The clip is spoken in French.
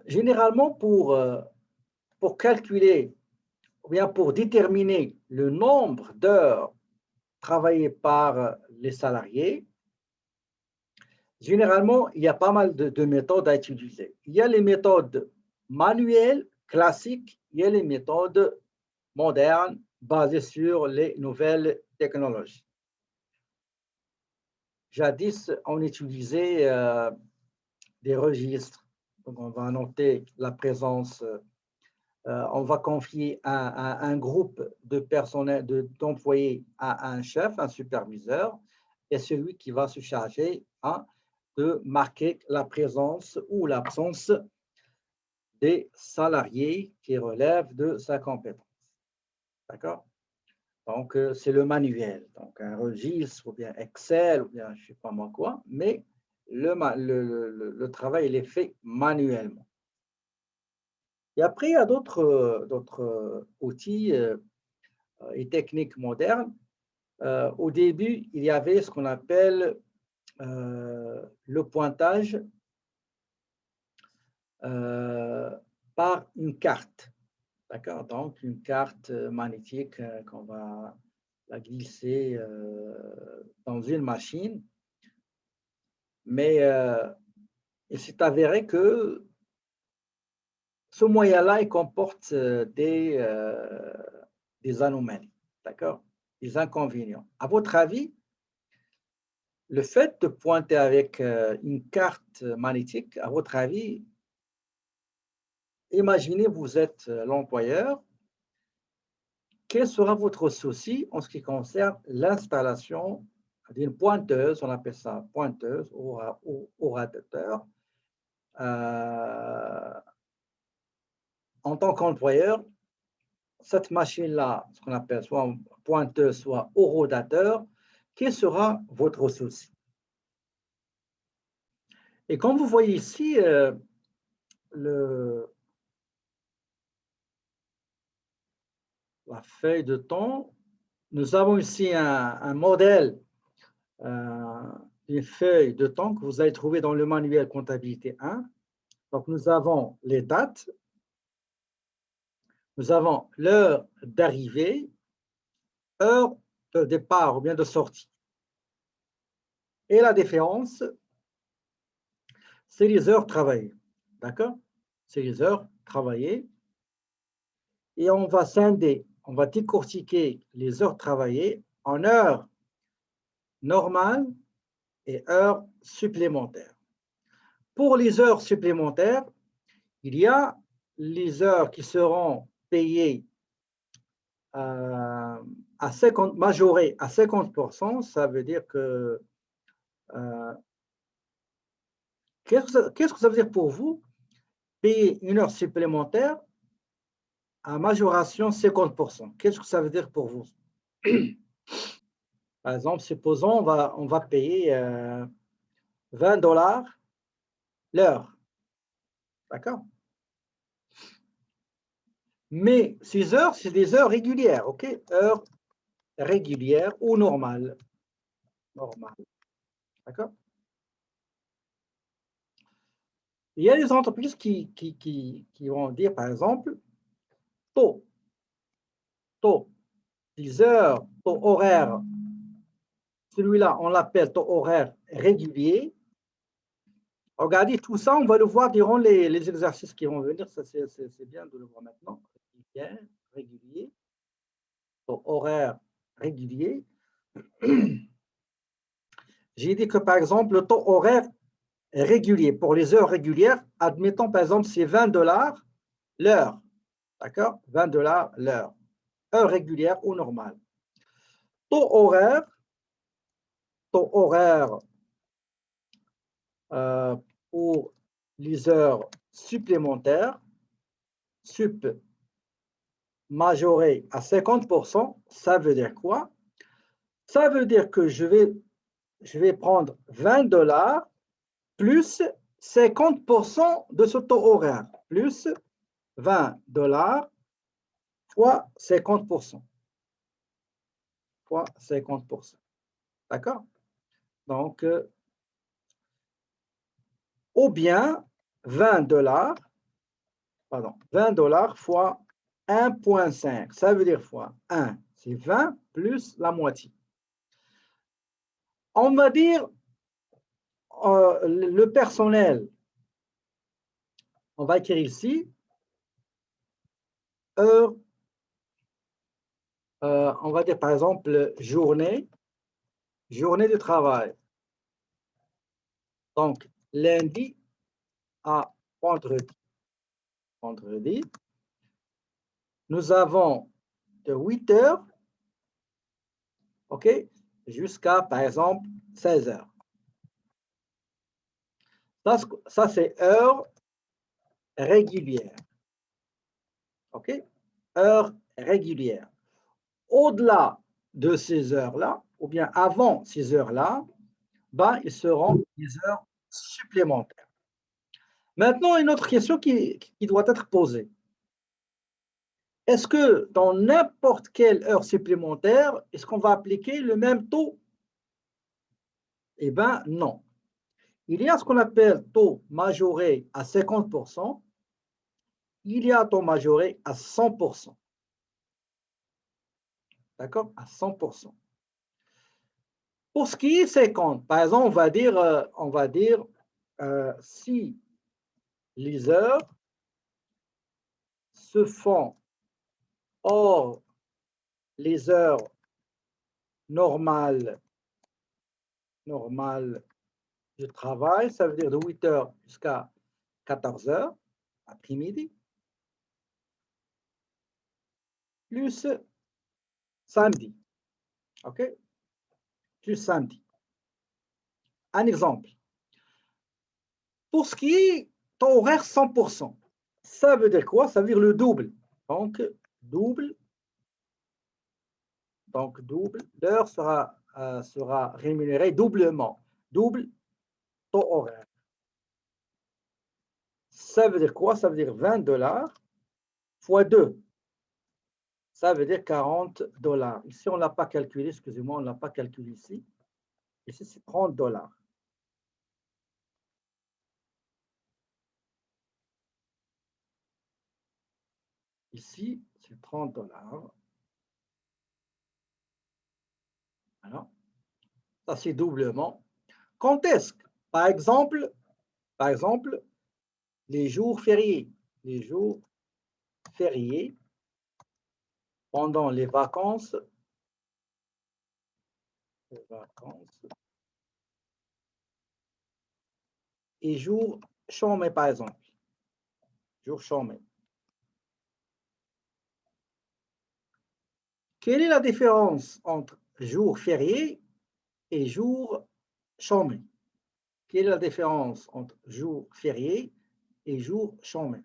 généralement, pour calculer, ou bien pour déterminer le nombre d'heures travaillées par les salariés, généralement, il y a pas mal de méthodes à utiliser. Il y a les méthodes manuelles, classiques, il y a les méthodes modernes basées sur les nouvelles technologies. Jadis, on utilisait des registres. Donc, on va noter la présence, on va confier un groupe de personnel, d'employés à un chef, un superviseur, et celui qui va se charger de marquer la présence ou l'absence des salariés qui relèvent de sa compétence. D'accord? Donc, c'est le manuel. Donc, un registre, ou bien Excel, ou bien je ne sais pas moi quoi, mais le travail, il est fait manuellement. Et après, il y a d'autres outils et techniques modernes. Au début, il y avait ce qu'on appelle le pointage par une carte. D'accord? Donc, une carte magnétique qu'on va la glisser dans une machine. Mais il s'est avéré que ce moyen-là, il comporte des anomalies, d'accord? Des inconvénients. À votre avis, le fait de pointer avec une carte magnétique, à votre avis, imaginez, vous êtes l'employeur, quel sera votre souci en ce qui concerne l'installation d'une pointeuse, on appelle ça pointeuse ou radiateur, en tant qu'employeur, cette machine-là, ce qu'on appelle soit pointeuse, soit horodateur, quel sera votre souci? Et comme vous voyez ici, la feuille de temps, nous avons ici un modèle, une feuille de temps que vous allez trouver dans le manuel comptabilité 1. Donc, nous avons les dates, nous avons l'heure d'arrivée, heure de départ ou bien de sortie. Et la différence, c'est les heures travaillées. D'accord? C'est les heures travaillées. Et on va scinder, on va décortiquer les heures travaillées en heures normales et heures supplémentaires. Pour les heures supplémentaires, il y a les heures qui seront payées à 50, majorées à 50%. Ça veut dire que qu'est-ce que ça veut dire pour vous, payer une heure supplémentaire à majoration 50%? Qu'est-ce que ça veut dire pour vous? Par exemple, supposons on va payer 20$ l'heure. D'accord? Mais 6 heures, c'est des heures régulières, OK? Heures régulières ou normales. Normales. D'accord? Il y a des entreprises qui vont dire, par exemple, taux, 10 heures, taux horaire. Celui-là, on l'appelle taux horaire régulier. Regardez, tout ça, on va le voir durant les exercices qui vont venir. Ça, c'est bien de le voir maintenant. Régulier, taux horaire régulier. J'ai dit que, par exemple, le taux horaire régulier, pour les heures régulières, admettons, par exemple, c'est 20$ l'heure. D'accord? 20$ l'heure. Heure régulière ou normale. Taux horaire pour les heures supplémentaires, sup majoré à 50%, ça veut dire quoi? Ça veut dire que je vais prendre 20$ plus 50% de ce taux horaire, plus 20$ fois 50%. Fois 50%. D'accord? Donc, ou bien 20$ pardon, 20 $ fois 1,5. Ça veut dire fois 1, c'est 20 plus la moitié. On va dire le personnel. On va écrire ici heure. On va dire par exemple journée de travail. Donc, lundi à vendredi, nous avons de 8 heures, OK, jusqu'à, par exemple, 16 heures. Ça c'est heure régulière. OK, heure régulière. Au-delà de ces heures-là, ou bien avant ces heures-là, ben, ils seront des heures supplémentaires. Maintenant, une autre question qui doit être posée. Est-ce que dans n'importe quelle heure supplémentaire, est-ce qu'on va appliquer le même taux? Eh bien, non. Il y a ce qu'on appelle taux majoré à 50%, il y a taux majoré à 100%. D'accord? À 100%. Pour ce qui est 50, par exemple, on va dire si les heures se font hors les heures normales du travail, ça veut dire de 8 heures jusqu'à 14 heures, après-midi, plus samedi. OK? Plus samedi. Un exemple. Pour ce qui est temps horaire 100%, ça veut dire quoi? Ça veut dire le double. Donc, double, l'heure sera rémunérée doublement. Double taux horaire. Ça veut dire quoi? Ça veut dire 20 $ fois 2. Ça veut dire 40 $. Ici, on ne l'a pas calculé, excusez-moi, on ne l'a pas calculé ici. Ici, c'est 30 $. Ici, c'est 30 $. Voilà. Ça, c'est doublement. Quand est-ce que, par exemple, les jours fériés, pendant les vacances et jours chômés, par exemple, jours chômés. Quelle est la différence entre jours fériés et jours chômés? Quelle est la différence entre jours fériés et jours chômés?